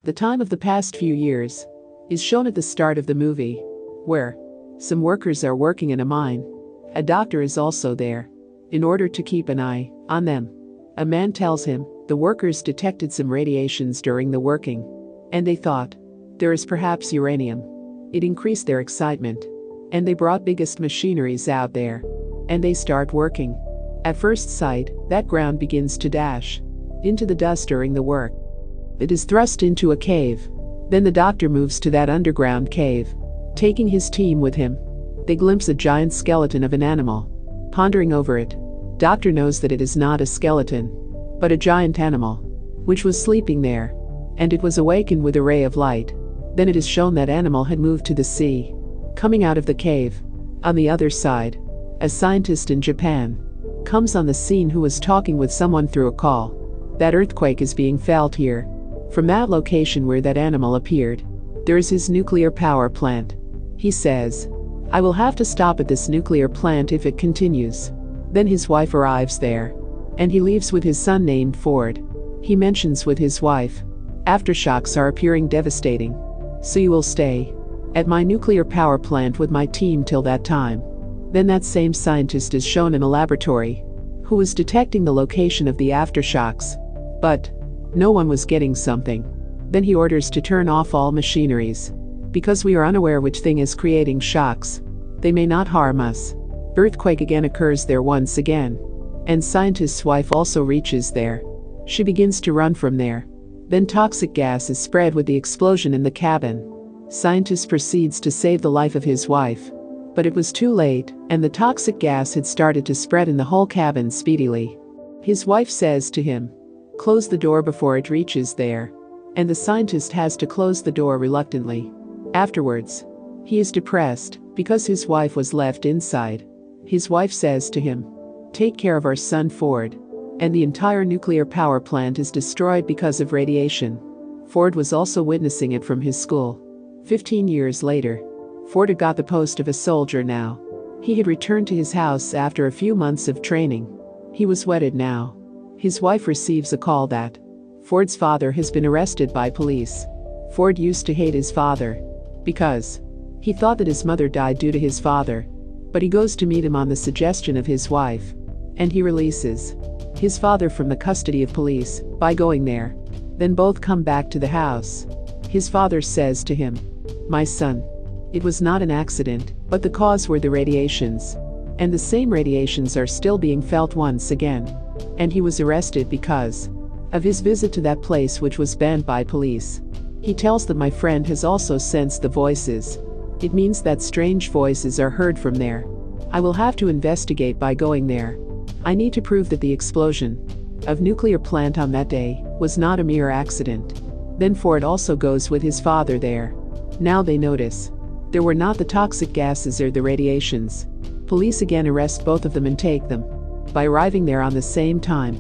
The time of the past few years is shown at the start of the movie, where some workers are working in a mine. A doctor is also there, in order to keep an eye on them. A man tells him the workers detected some radiations during the working, and they thought there is perhaps uranium. It increased their excitement, and they brought biggest machineries out there, and they start working. At first sight, that ground begins to dash into the dust during the work. It is thrust into a cave. Then the doctor moves to that underground cave, taking his team with him. They glimpse a giant skeleton of an animal. Pondering over it, doctor knows that it is not a skeleton, but a giant animal, which was sleeping there, and it was awakened with a ray of light. Then it is shown that animal had moved to the sea, coming out of the cave. On the other side, a scientist in Japan comes on the scene who was talking with someone through a call. That earthquake is being felt here. From that location where that animal appeared, there is his nuclear power plant. He says, "I will have to stop at this nuclear plant if it continues." Then his wife arrives there, and he leaves with his son named Ford. He mentions with his wife, "Aftershocks are appearing devastating, so you will stay at my nuclear power plant with my team till that time." Then that same scientist is shown in a laboratory, who was detecting the location of the aftershocks, but no one was getting something. Then he orders to turn off all machineries, because we are unaware which thing is creating shocks. They may not harm us. Earthquake again occurs there once again, and scientist's wife also reaches there. She begins to run from there. Then toxic gas is spread with the explosion in the cabin. Scientist proceeds to save the life of his wife, but it was too late, and the toxic gas had started to spread in the whole cabin speedily. His wife says to him, "Close the door before it reaches there," and the scientist has to close the door reluctantly. Afterwards, he is depressed because his wife was left inside. His wife says to him, "Take care of our son Ford," and the entire nuclear power plant is destroyed because of radiation. Ford was also witnessing it from his school. 15 years later, Ford had got the post of a soldier now. He had returned to his house after a few months of training. He was wedded now. His wife receives a call that Ford's father has been arrested by police. Ford used to hate his father because he thought that his mother died due to his father, but he goes to meet him on the suggestion of his wife, and he releases his father from the custody of police by going there. Then both come back to the house. His father says to him, "My son, it was not an accident, but the cause were the radiations, and the same radiations are still being felt once again." And he was arrested because of his visit to that place which was banned by police. He tells that my friend has also sensed the voices. It means that strange voices are heard from there. I will have to investigate by going there. I need to prove that the explosion of nuclear plant on that day was not a mere accident. Then Ford also goes with his father there. Now they notice there were not the toxic gases or the radiations. Police again arrest both of them and take them. By arriving there on the same time,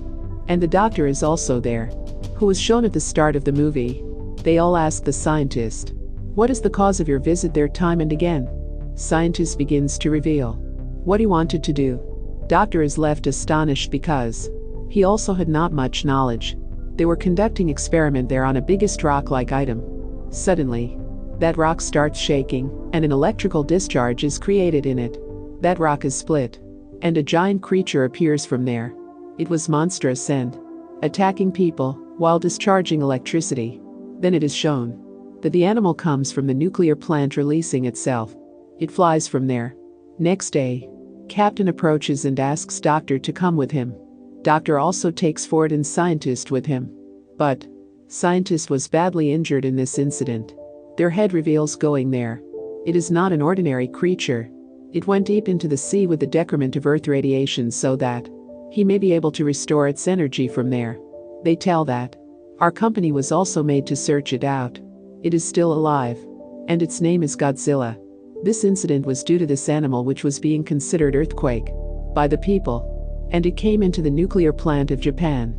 and the doctor is also there, who was shown at the start of the movie, they all ask the scientist, "What is the cause of your visit there time and again?" Scientist begins to reveal what he wanted to do. Doctor is left astonished because he also had not much knowledge. They were conducting experiment there on a biggest rock-like item. Suddenly, that rock starts shaking, and an electrical discharge is created in it. That rock is split, and a giant creature appears from there. It was monstrous and attacking people while discharging electricity. Then it is shown that the animal comes from the nuclear plant releasing itself. It flies from there. Next day, Captain approaches and asks Doctor to come with him. Doctor also takes Ford and Scientist with him. But Scientist was badly injured in this incident. Their head reveals going there. It is not an ordinary creature. It went deep into the sea with the decrement of Earth radiation so that he may be able to restore its energy from there. They tell that our company was also made to search it out. It is still alive, and its name is Godzilla. This incident was due to this animal which was being considered earthquake by the people, and it came into the nuclear plant of Japan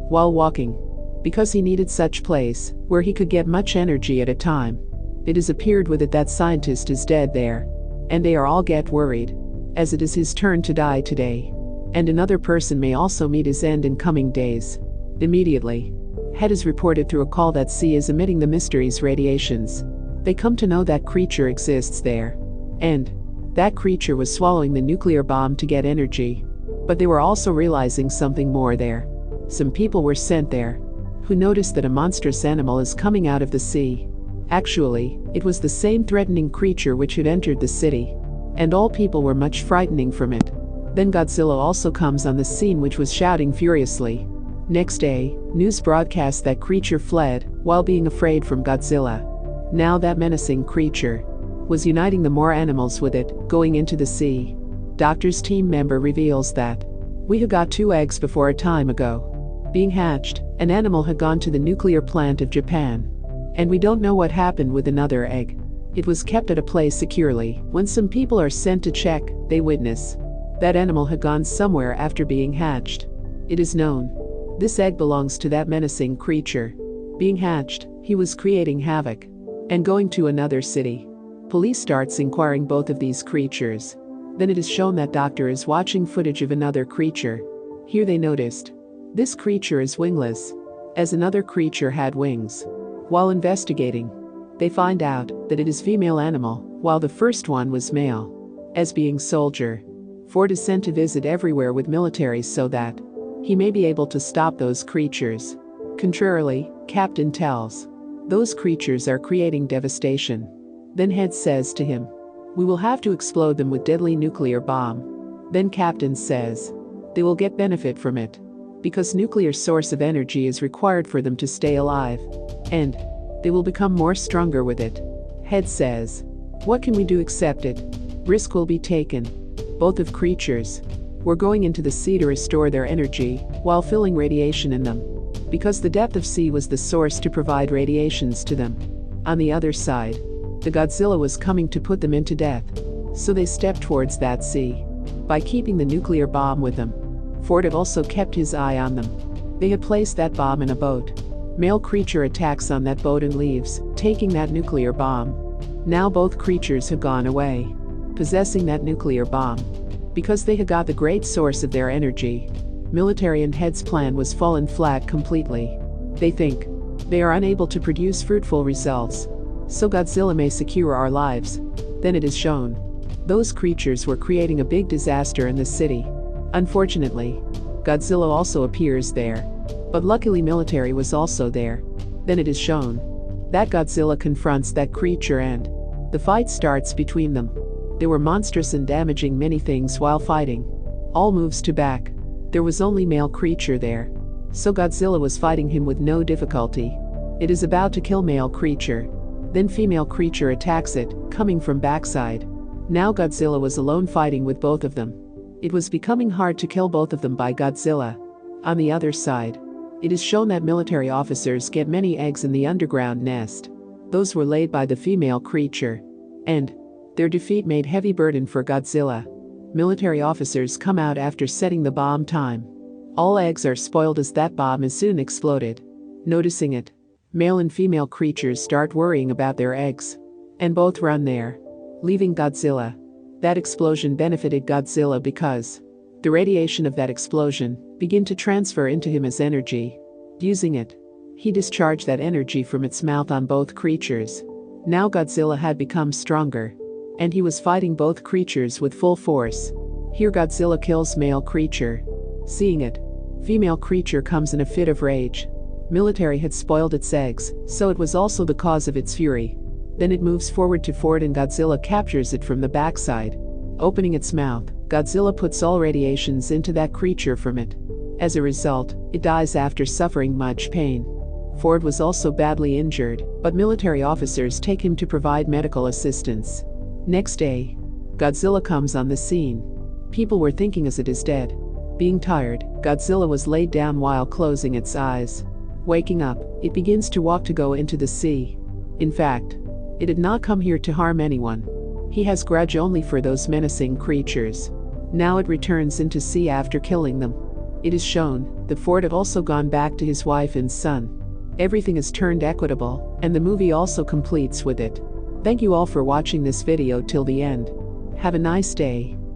while walking, because he needed such place where he could get much energy at a time. It has appeared with it that scientist is dead there, and they are all get worried, as it is his turn to die today, and another person may also meet his end in coming days. Immediately, Head is reported through a call that C is emitting the mystery's radiations. They come to know that creature exists there. And that creature was swallowing the nuclear bomb to get energy. But they were also realizing something more there. Some people were sent there who noticed that a monstrous animal is coming out of the sea. Actually, it was the same threatening creature which had entered the city. And all people were much frightening from it. Then Godzilla also comes on the scene, which was shouting furiously. Next day, news broadcasts that creature fled while being afraid from Godzilla. Now that menacing creature was uniting the more animals with it, going into the sea. Doctor's team member reveals that we had got 2 eggs before a time ago. Being hatched, an animal had gone to the nuclear plant of Japan. And we don't know what happened with another egg. It was kept at a place securely. When some people are sent to check, they witness that animal had gone somewhere after being hatched. It is known this egg belongs to that menacing creature. Being hatched, he was creating havoc and going to another city. Police starts inquiring both of these creatures. Then it is shown that doctor is watching footage of another creature. Here they noticed this creature is wingless, as another creature had wings. While investigating, they find out that it is female animal, while the first one was male. As being soldier, Ford is sent to visit everywhere with militaries so that he may be able to stop those creatures. Contrarily, Captain tells those creatures are creating devastation. Then Head says to him, "We will have to explode them with deadly nuclear bomb." Then Captain says they will get benefit from it because nuclear source of energy is required for them to stay alive. And they will become more stronger with it. Head says, "What can we do except it? Risk will be taken." Both of creatures were going into the sea to restore their energy while filling radiation in them, because the depth of sea was the source to provide radiations to them. On the other side, the Godzilla was coming to put them into death, so they stepped towards that sea. By keeping the nuclear bomb with them, Ford had also kept his eye on them. They had placed that bomb in a boat. Male creature attacks on that boat and leaves, taking that nuclear bomb. Now both creatures have gone away, possessing that nuclear bomb. Because they had got the great source of their energy, military and Head's plan was fallen flat completely. They think they are unable to produce fruitful results, so Godzilla may secure our lives. Then it is shown those creatures were creating a big disaster in the city. Unfortunately, Godzilla also appears there. But luckily military was also there. Then it is shown that Godzilla confronts that creature and the fight starts between them. They were monstrous and damaging many things while fighting. All moves to back. There was only male creature there. So Godzilla was fighting him with no difficulty. It is about to kill male creature. Then female creature attacks it, coming from backside. Now Godzilla was alone fighting with both of them. It was becoming hard to kill both of them by Godzilla. On the other side, it is shown that military officers get many eggs in the underground nest. Those were laid by the female creature. And their defeat made heavy burden for Godzilla. Military officers come out after setting the bomb time. All eggs are spoiled as that bomb is soon exploded. Noticing it, male and female creatures start worrying about their eggs. And both run there, leaving Godzilla. That explosion benefited Godzilla because the radiation of that explosion began to transfer into him as energy. Using it, he discharged that energy from its mouth on both creatures. Now Godzilla had become stronger, and he was fighting both creatures with full force. Here Godzilla kills male creature. Seeing it, female creature comes in a fit of rage. Military had spoiled its eggs, so it was also the cause of its fury. Then it moves forward to Ford and Godzilla captures it from the backside. Opening its mouth, Godzilla puts all radiations into that creature from it. As a result, it dies after suffering much pain. Ford was also badly injured, but military officers take him to provide medical assistance. Next day, Godzilla comes on the scene. People were thinking as it is dead. Being tired, Godzilla was laid down while closing its eyes. Waking up, it begins to walk to go into the sea. In fact, it had not come here to harm anyone. He has grudge only for those menacing creatures. Now it returns into sea after killing them. It is shown that Ford had also gone back to his wife and son. Everything is turned equitable, and the movie also completes with it. Thank you all for watching this video till the end. Have a nice day.